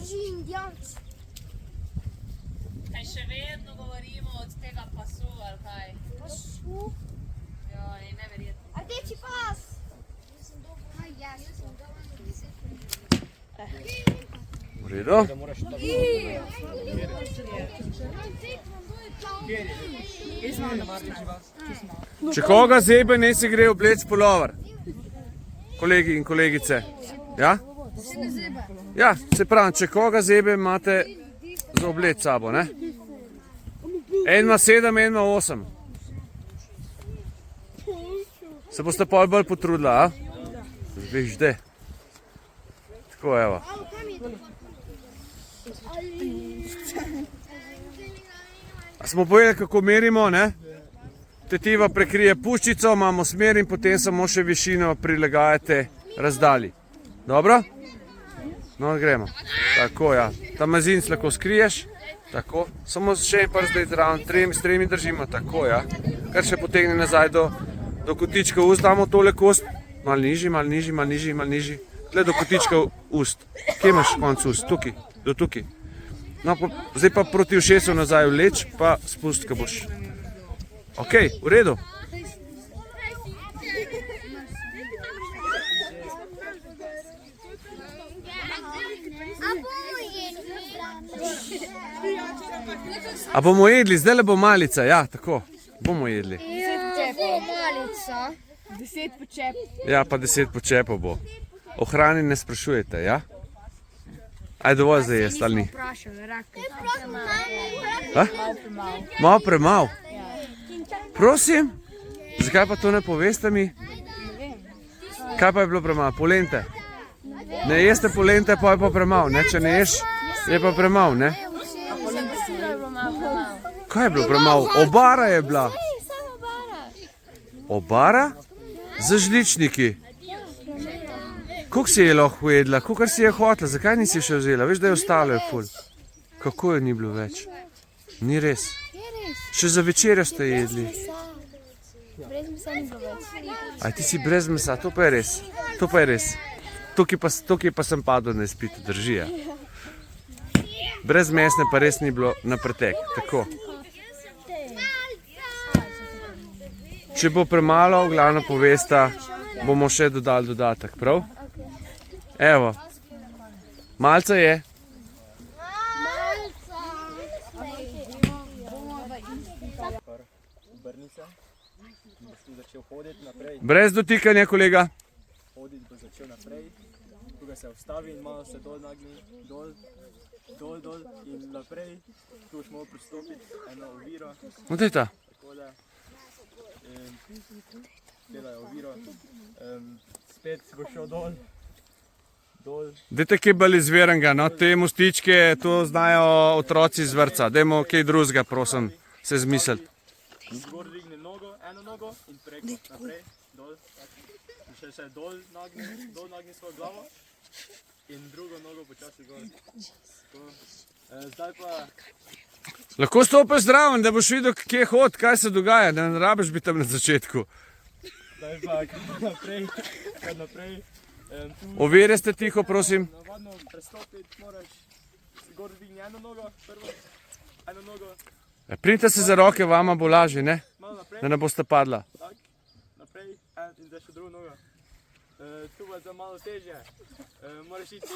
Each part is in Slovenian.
Drži indijanc. Kaj še vedno govorimo od tega pasu, ali kaj? Pasu? Ja, je neverjetno. Rdeči pas. V redu? Če koga zebe, ne se gre obleč pulover. Kolegi in kolegice. Ja? Ja, se pravi, če koga zebe, imate za obleč sabo, ne? En ima 7, en ima 8. Se boste pol bolj potrudila, a? Veš, de. Tako, evo. A smo povedali, kako merimo, ne? Tetiva prekrije puščico, imamo smer in potem samo še višino prilagajate razdalji. Dobro? No, gremo. Tako, ja. Ta mazinc lahko skriješ. Tako. Samo še en prst, da je zraven. S tremi držimo. Tako, ja. Kar še potegne nazaj do kotička ust. Damo tole kost. Mal nižji, mal nižji, mal nižji, mal nižji. Tle do kotička ust. Kje imaš konc ust? Tukaj. Do tukaj. No, zdaj pa proti ušesu nazaj vleč, pa spust, ko boš. Ok, v redu. A bomo jedli? Zdaj le bo malica, ja, tako. Bomo jedli. Malica. 10 počep. Ja, pa 10 počepov bo. O hrani ne sprašujete, ja? Aj dovolj za jesti, ali ni? Malo premalo. Prosim? Zakaj pa to ne poveste mi? Kaj pa je bilo premalo? Polente? Ne jeste polente, pa je pa premalo, ne? Če ne ješ, je pa premalo, ne? Kaj je bilo premalo? Obara je bila. Obara? Z žličniki. Koliko si je lahko jedla? Kolikor si je hotela? Zakaj nisi še vzela? Veš, da je ostalo je ful. Kako je ni bilo več? Ni res. Še za večerjo ste jedli. Brez mesa ni bilo več. Aj, ti si brez mesa, to pa je res. To pa je res. Tukaj pa sem padel na izpitu, drži, ja. Brez mesne pa res ni bilo na pretek. Tako. Če bo premalo, glavno povesta, bomo še dodali dodatek, prav? Evo. Malca je. Brez dotikanja, kolega. Hoditi bo začel naprej, tukaj se vstavi in malo se dol nagni, dol in naprej. Tu boš malo pristopiti eno oviro. No, to je ta. Takole. Tela je oviro. Spet boš šel dol. Dajte kaj bolj izvirenega, no, te mostičke, to znajo otroci iz vrtca. Dajmo kaj drugega, prosim, se zmisliti. Zgor digni nogo, eno nogo in preko, naprej, dol. In še dol nagni svojo glavo in drugo nogo počasi gor. Zdaj pa... Lahko stopiš zraven, da boš videl, kje hod, kaj se dogaja, da ne rabiš biti tam na začetku. Zdaj pa kar naprej. Ovire ste tiho, prosim. Navadno prestopiti moraš, zgor digni eno nogo, prvo, eno nogo. Prinite se za roke, vama bo lažje, ne? Da ne boste padla. Tak, naprej in zdaj še drugo nogo. Tu bo zdaj malo težje. Moraš iti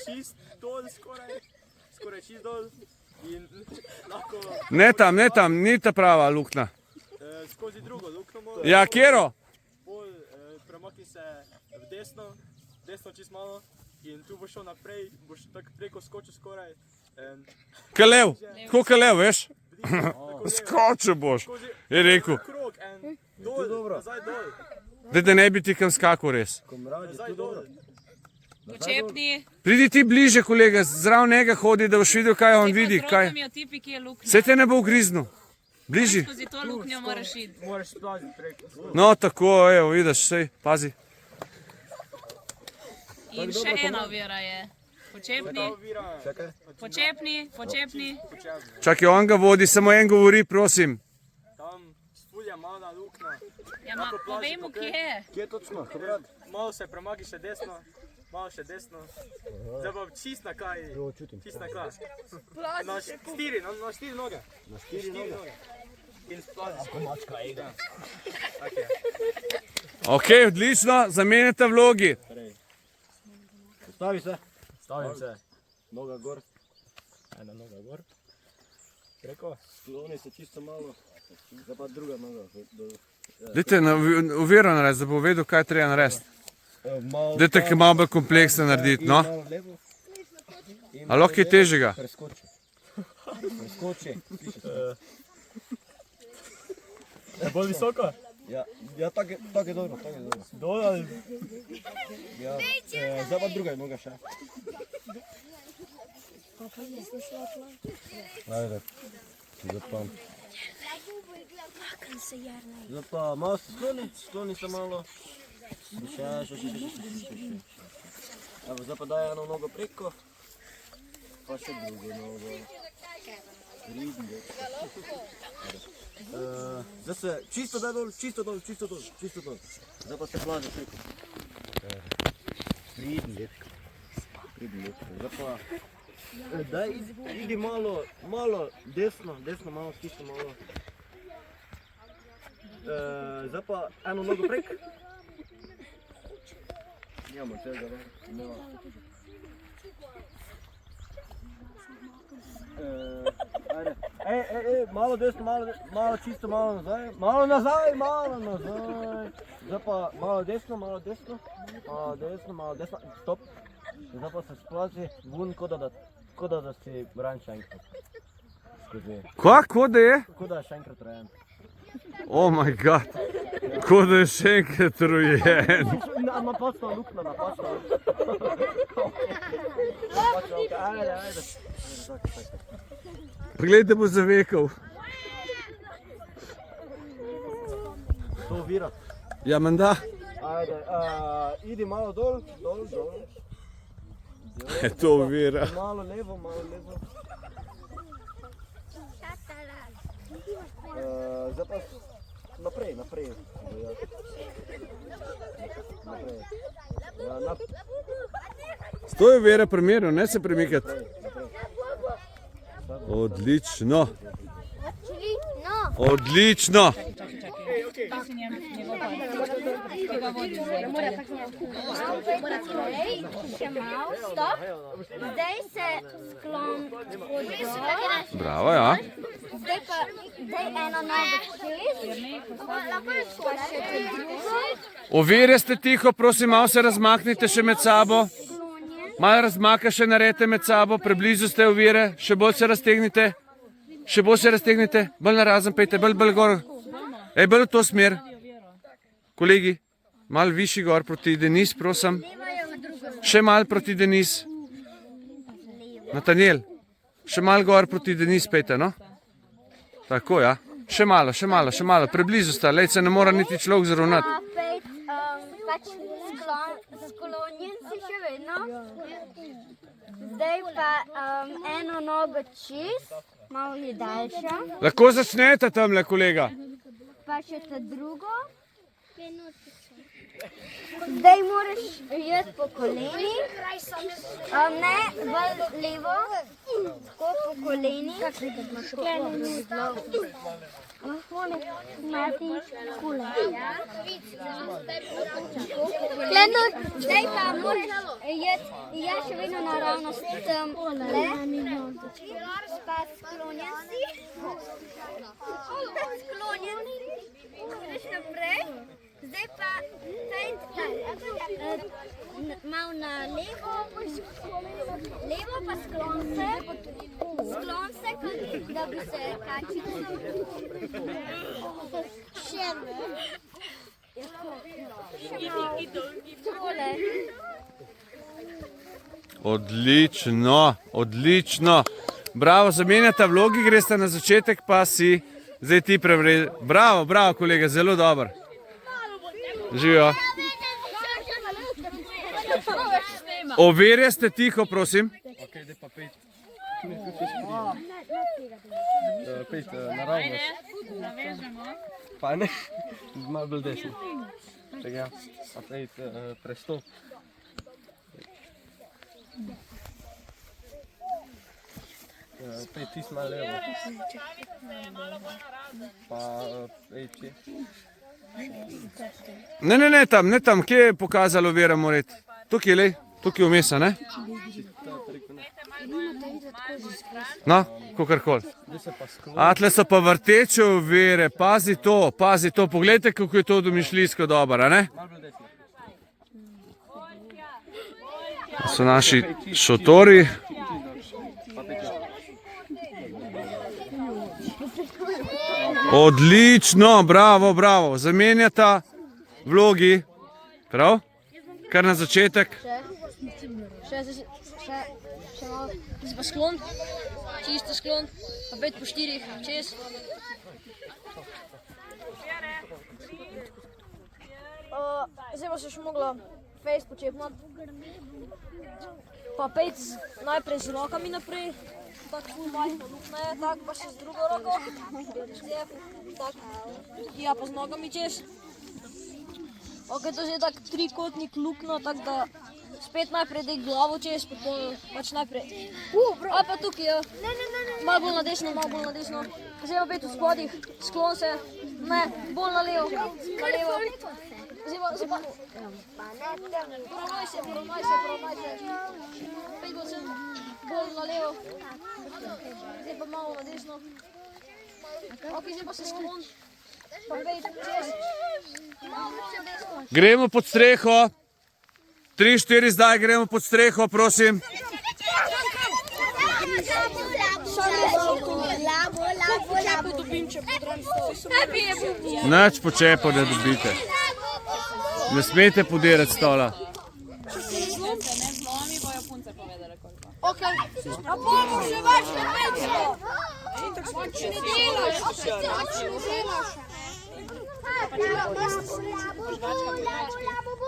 čist dol, skoraj čist dol. In lahko... Ne tam, ni ta prava luknja. Skozi drugo luknjo moraš. Ja, kjero? Bolj premakni se v desno čist malo. In tu boš šel naprej, boš tako preko skočil skoraj. Kalev, tako kalev, veš? Skočil boš, je rekel. Krog, dol, nazaj dol. Da ne bi ti kam skakal res. Nazaj dol. Počepni. Pridi ti bliže, kolega, zraven njega hodi, da boš videl, kaj on vidi. Tipi, ki je luknja. Saj te ne bo ugriznil. Bliži. Skozi to luknjo moraš iti. Moraš splaziti preko. No, tako, evo, vidiš, sej, pazi. In še ena ovira je. Počepni. Čakaj, on ga vodi, samo en govori, prosim. Tam spulja mala luknja. Ja, povejmo, kje je. Kje točno? Malo se premagi še desno. malo še desno. Zdaj pa čist na kaj. Čist na kaj. Na štiri noge. Na štiri noge. In splazi. Komačka ega. Ok, odlično, zamenjate vlogi. Stavi se. Stavim se. Noga gor. Ena noga gor. Preko. Skloni se čisto malo. Zdaj pa druga noga. Dajte uviro narediti, da bo vedel, kaj treba narediti. Dajte kaj malo bolj kompleksno narediti, no? A lahko je težjega? Preskoči. Bolj visoko? Ja, tako je dobro, Dol ali? Ja, zdaj pa druga noga še. Ajde, zapam. Zdaj pa malo se skloni se malo. Še. Evo, zdaj pa daj eno nogo preko. Pa še drugo nogo. Zdaj se čisto daj dol, čisto dol. Zdaj pa se vlaže preko. Pridn, dečko. Zdaj pa... Daj, idi malo desno, malo čisto malo. Zdaj pa eno nogo prek. Nijamo tega, ne? Ajde. Malo desno, malo čisto, malo nazaj. Malo nazaj. Zdaj pa malo desno. Stop. Zdaj pa se splazi vun, kot da si ran še enkrat. Kako da je? Kot da je še enkrat rojen. Oh my god, kot da je še enkrat rojen. Napačna luknja. Ajde. Poglej, da bo zavekal. To ovira. Ja, menda. Ajde, idi malo dol. Je to ovira. Malo levo. Zdaj pa naprej. Stoj ovira primerno, ne se premikati. Odlično. Še malo, stop. Zdaj se sklon. Bravo, ja. Zdaj pa daj eno nogo čez. Pa še te drugo. Ovire ste tiho, prosim, malo se razmaknite še med sabo. Malo razmaka še naredite med sabo, preblizu ste ovire, še bolj se raztegnite. Bolj narazen pejte, bolj gor. Bolj v to smer. Kolegi, malo višji gor proti Denis, prosim. Še malo proti Denis. Natanjel, še malo gor proti Denis pejte, no? Tako, ja. Še malo. Preblizu sta, lej se ne mora niti človek zravnati. Pač sklonjen si še vedno. Zdaj pa eno nogo čez, malo je daljša. Lahko začnete tamle, kolega. Pa še te drugo. Zdaj moraš jeti po kolenih. Ne, bolj levo. Tako po kolenih. Zdaj pa moraš jeti, ja še vedno naravnost tam le. Pa sklonjen si. Greš naprej. Zdaj pa malo na levo pa sklon se, kot da bi se kačico. Še tole. Odlično. Bravo, zamenjata vlogi, greste na začetek, pa si zdaj ti prevredi. Bravo, kolega, zelo dobro. Živijo. Ovire ste tiho, prosim. Ok, daj pa pejt. Pejt naravnost. Pa ne, malo bolj desno. Čekaj, pa pejt prestop. Pej tisti malo levo. Pa ej če. Ne tam, kje je pokazalo Vera Moret? Tukaj, lej, tukaj vmes, a ne? No, kakorkoli. A tle so pa vrteče ovire, pazi to, poglejte, kako je to domišljijsko dobro, a ne? To so naši šotori. Odlično, bravo, zamenjata vlogi, prav? Kar na začetek. Še malo. Zdaj pa sklon, čisto sklon, pa 5 po 4, čez. Zdaj pa se še mogla face počepnati. Pa 5 najprej z rokami naprej. Tako ful majhno luknja je, tako pa še z drugo roko. Tako, ja pa z nogami čez. Ok, to je tak trikotnik luknja, tako da spet najprej dej glavo čez, pač najprej. A pa tukaj, ja. Malo bolj na desno. Zdaj pa 5 v spodih, sklon se, ne, bolj na levo. Zdaj pa, poravnaj se. 5 bolj sem, bolj na levo. Zdaj pa malo na desno. Ok, zdaj pa se sklon. Pa 5 čez. Gremo pod streho. 3-4 zdaj gremo pod streho, prosim. Nič počepov ne dobite. Ne smete podirati stola. Ne zlomi, bojo punce povedale koliko. A bomo še več ne pečemo. Če ne delaš. O,